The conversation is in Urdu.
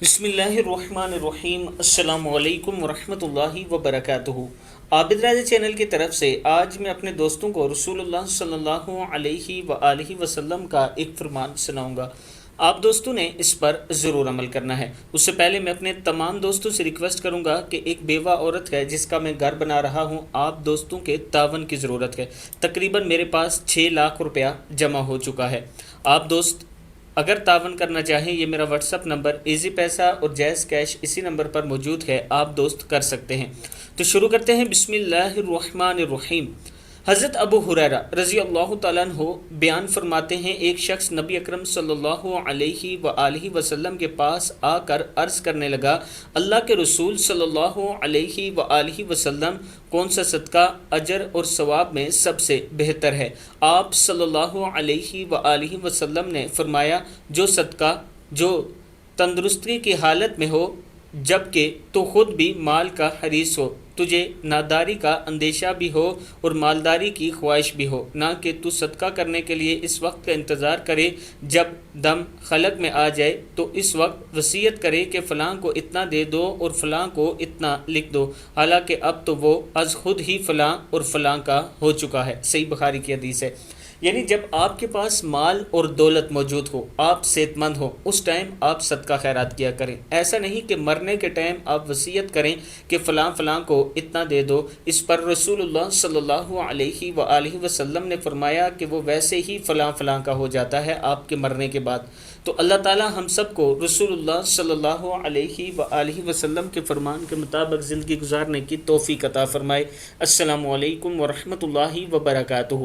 بسم اللہ الرحمن الرحیم۔ السلام علیکم ورحمۃ اللہ وبرکاتہ۔ عابد راجہ چینل کی طرف سے آج میں اپنے دوستوں کو رسول اللہ صلی اللہ علیہ وآلہ وسلم کا ایک فرمان سناؤں گا۔ آپ دوستوں نے اس پر ضرور عمل کرنا ہے۔ اس سے پہلے میں اپنے تمام دوستوں سے ریکویسٹ کروں گا کہ ایک بیوہ عورت ہے جس کا میں گھر بنا رہا ہوں، آپ دوستوں کے تعاون کی ضرورت ہے۔ تقریباً میرے پاس 6 لاکھ روپیہ جمع ہو چکا ہے۔ آپ دوست اگر تعاون کرنا چاہیں، یہ میرا واٹس اپ نمبر ایزی پیسہ اور جیز کیش اسی نمبر پر موجود ہے، آپ دوست کر سکتے ہیں۔ تو شروع کرتے ہیں۔ بسم اللہ الرحمن الرحیم۔ حضرت ابو ہریرہ رضی اللہ تعالیٰ عنہ بیان فرماتے ہیں، ایک شخص نبی اکرم صلی اللہ علیہ وآلہ وسلم کے پاس آ کر عرض کرنے لگا، اللہ کے رسول صلی اللہ علیہ وآلہ وسلم، کون سا صدقہ اجر اور ثواب میں سب سے بہتر ہے؟ آپ صلی اللہ علیہ وآلہ وسلم نے فرمایا، جو صدقہ جو تندرستی کی حالت میں ہو جبکہ تو خود بھی مال کا حریص ہو، تجھے ناداری کا اندیشہ بھی ہو اور مالداری کی خواہش بھی ہو، نہ کہ تو صدقہ کرنے کے لیے اس وقت کا انتظار کرے جب دم خلق میں آ جائے تو اس وقت وصیت کرے کہ فلاں کو اتنا دے دو اور فلاں کو اتنا لکھ دو، حالانکہ اب تو وہ از خود ہی فلاں اور فلاں کا ہو چکا ہے۔ صحیح بخاری کی حدیث ہے۔ یعنی جب آپ کے پاس مال اور دولت موجود ہو، آپ صحت مند ہو، اس ٹائم آپ صدقہ خیرات کیا کریں۔ ایسا نہیں کہ مرنے کے ٹائم آپ وصیت کریں کہ فلاں فلاں کو اتنا دے دو۔ اس پر رسول اللہ صلی اللہ علیہ وآلہ وسلم نے فرمایا کہ وہ ویسے ہی فلاں فلاں کا ہو جاتا ہے آپ کے مرنے کے بعد۔ تو اللہ تعالی ہم سب کو رسول اللہ صلی اللہ علیہ وآلہ وسلم کے فرمان کے مطابق زندگی گزارنے کی توفیق عطا فرمائے۔ السلام علیکم ورحمۃ اللہ وبرکاتہ۔